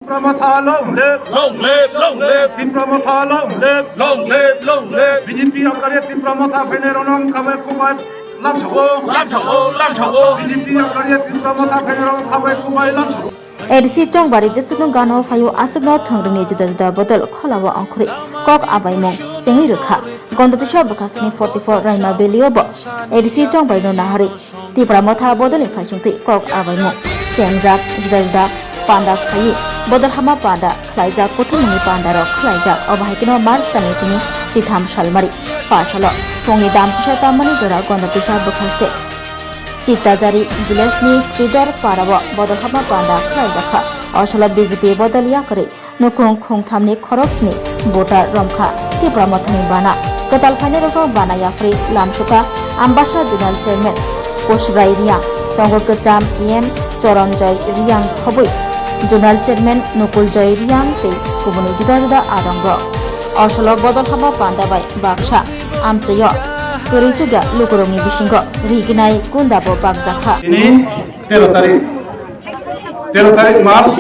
Pramata long live, Long live, long live, Team Pramata long live, long live, long live. BJP Akare Team Pramata Feneronong Kabai Kubai Lamsabo, Lamsabo, Lamsabo. BJP Akare Team Pramata Feneronong Kabai Kubai Lamsabo. ADC Chongbari Jesukno Gano Fayu Asagno Thangrini Jidada Bodol Kholawa Angkhri Kok Abaimong Chengi Rekha Gondatisha Bakasni 44 Raima Beliobo ADC Chongbari no Nahari Tipramotha Bodol Fashingti Kok Abaimong Chengjak Jidada Panda Khayi Bodol Hama Panda Khlaijak Kothumuni Panda Ro Khlaijak Obahikino Mars Tanitini Chitham Shalmari Pashalo Pongi Dam Tisha Tamani Jora Gondatisha Bakaste Chitajari Village Sridhar Parawa Bodol Hama Panda Khlaijaka Oshala BJP Bodol Yakari Nukung Khung Thamni Khoroksni Bota Romkha Tipramothani Bana Katal Phane Roko Bana Yafri Lamshuka Ambasha General Chairman Koshrai Riang Tongor Kacham EM Choron Joy Riang Khobui General Chairman Nukul Joy Riang Te Kubuni Juda Juda Adongro Oshala Bodol Hama Panda Bai Baksha Amchayo Kerisuga Lukurongi Bishingo Riginai Kundabo Bagjakha Ini 13 tarik Maret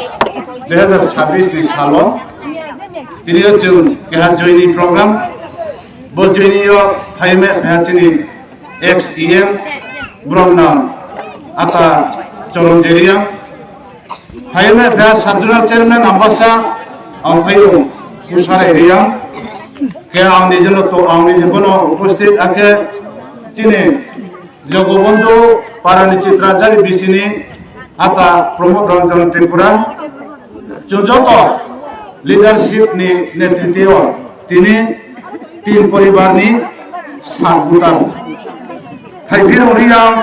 2026 di Salo ini jun kehat joini program bo joini yo haime phachini XEM Bromna ata Choron Jeria haime phach Subregional Chairman Ambasha Angpayo Usare Riang ke amni jeno to amni jebono উপস্থিত আছে চিনি জগবন্ধু পারানি চিত্রাচারি বিসিনি আতা প্রমোদ রঞ্জন ত্রিপুরা যত leadership নি নেতৃত্ব তিনি তিন পরিবারনি 7 voter ফাইভির ওরিয়াম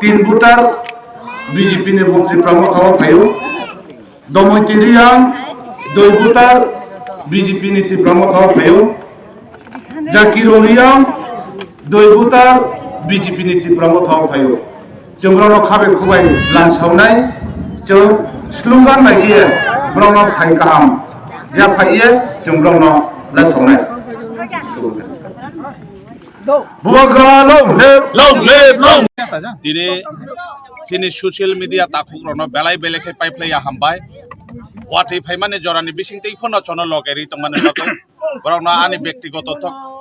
3 voter BJP নি মন্ত্রী প্রমোদ ফাইও দমৈতিরিয়াম 2 ভোটার BJP নীতি প্রমোদ ফাইও জাকির ওরিয়াম 2 ভোটার BJP নীতি প্রমোদ ফাইও जोंब्रनो खाबे खुबाय लांसावनाय जों स्लुगान बायदियै ब्रह्म फाइ गाहाम जा फाइयो जोंब्रनो लांसावनाय बुवाग्रा long live दिनै जोंनि ससियेल मिडिया ताखुग्रनो बेलाय बेलेखे पाइप्लाया हामबाय वाटै फाइमाने जरानि बिसिंतै फनो चनो लगेरि तंमाने लतो बरकनो आनि व्यक्तिगत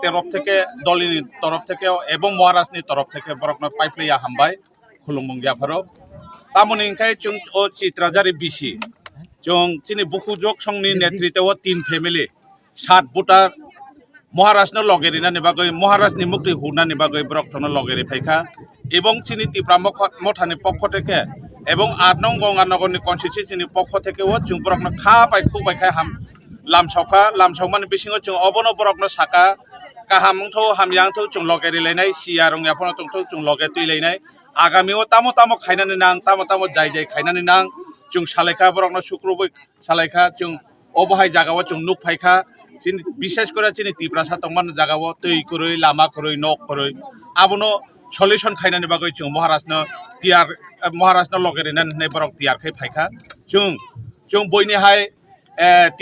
तरफ থেকে दलनि तरफ থেকে এবং মহারাজनि तरफ থেকে बरकनो पाइप्लाया हामबाय खुलुमबंगियाफोराव तामुनि इंखाय जों ओ चित्राजारि बिसि जों जोंनि बुकुजक संनि नेतृत्वआव 3 फेमिलि 7 भोटार महाराजनो लगेरिनानि बागै महाराजनि मुक्ति हुनानि बागै ब्रक्तनो लगेरि फाइखा এবং চিনি ত্রিপুরা মঠানি পক্ষ থেকে এবং 8 নং গঙ্গানগরनि কনস্টিটিউশনनि পক্ষ থেকেও जों ब्रक्तनो खाबाय खुबायखाय लामसावमानि बिसिङाव जों अबनो ब्रक्तनो साका काहामंथौ हामयांथौ जों लगेरि लायनाय सियारं याफनो तंथौ जों लगे तुइलायनाय आगामीआव तामो तामो खायनानै नां तामो तामो जाय खायनानै नां जों सालायखा बरकनो सुक्रुबै सालायखा जों अबहाय जागाव जों नुक फायखा जों बिशेष करे जोंनि टिप्रासा तंमान जागाव तै करै लामा करै नक करै आबनो सल्युशन खायनानै बागै जों महाराजनो लगेरिनानै बरक तियारखै फायखा जों बयनिहाय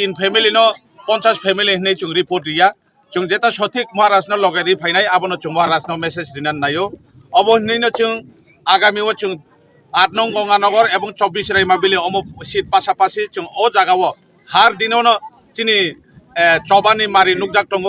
3 फेमिलिनो 50 फेमिलि होननाय जों रिपोर्ट दिया जों जेता सठिक महाराजनो लगेरि फायनाय आबनो जों महाराजनो मेसेज दिनानै नायो अबहनैनो जों आगामीआव जों 8 नং गंगानगर एवं 24 रायमाबिलि अमु सीट पासापासि जों ओ जागाव हार दिनावनो जोंनि चबानि मारि नुकजाक दङ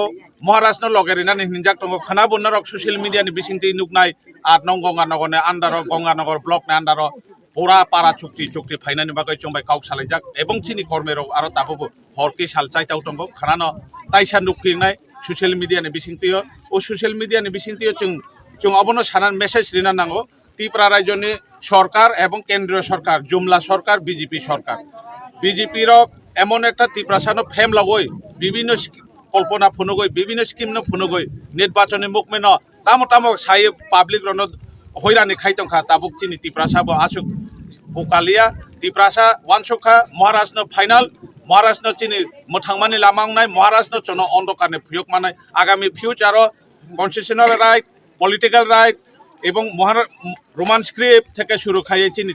महाराजनो लगेरिनानै हिनजाक दङ खाना बुनरक ससियेल मिडियानि बिसिंथि नुकनाय 8 नং गंगानगरनि आन्डाराव गंगानगर ब्लकनि आन्डाराव पुरा पारा चुक्ति फाइनानि बागै जों बाय काउक सालायजाक एवं चिनि कर्मेराव आरो दाबो हरकि सालचाइताव दङ खानानो ताइसा नुकफिरनाय ससियेल मिडियानि बिसिंथियो ओ ससियेल मिडियानि बिसिंथियो जों अबनो सानान मेसेज दिना नांगौ त्रिपुरा राज्यनि सरकार एवं केंद्रीय सरकार जुमला सरकार बीजेपी सरकार बीजेपी रक एमन एक त्रिपुरासानो फेम लगै विभिन्न कल्पना फुनुगै विभिन्न स्कीम न फुनुगै निर्वाचन मुखमेन तामो तामो साय पाब्लिक रनो होइरानि खाइतंखा ताबुक चिनि त्रिपुरासाबो आसुक भकालिया त्रिपुरासा वानसुखा महाराजनो फाइनाल महाराजनो चिनि मोथांमानि लामांनाय महाराजनो चनो अंधकारनि फुयक मानाय आगामी future constitutional right political right एवं रोमान स्क्रिप्ट থেকে শুরু খাইয়ে চিনি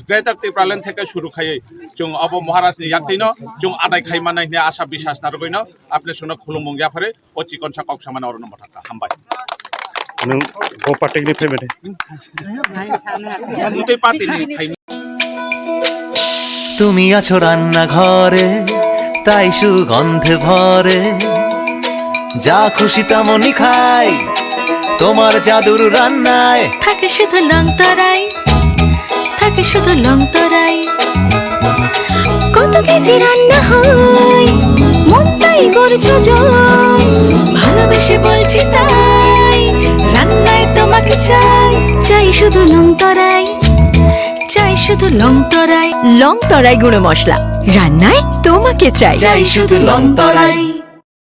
গ্রেটার ত্রিপুরাল্যান্ড থেকে শুরু খাইয়ে जों अब महाराजनि याक्तिनो जों आदाय खाइमानायनि आशा बिश्वास नारगैनो आपने सुनो खुलुमबंगियाफोरे ओ चिकनसा कक्सामाना अरन मथाका हामबाय नों ब पार्टिनि फैबाय তুমি আছো রান্নাঘরে, তাই সুগন্ধে ভরে। যা খুশি তেমনই খাই তোমার জাদুর রান্নায়। থাকে শুধু লং তরাই, থাকে শুধু লং তরাই। কত কেজি রান্না হয়, মন তাই করছো জয়। ভালোবেসে বলছি তাই, রান্নায় তোমাকে চাই। চাই শুধু লং তরাই, চাই শুধু লং তরাই। লং তরাই গুঁড়ো মশলা, রান্নায় তোমাকে চাই। চাই শুধু লং তরাই।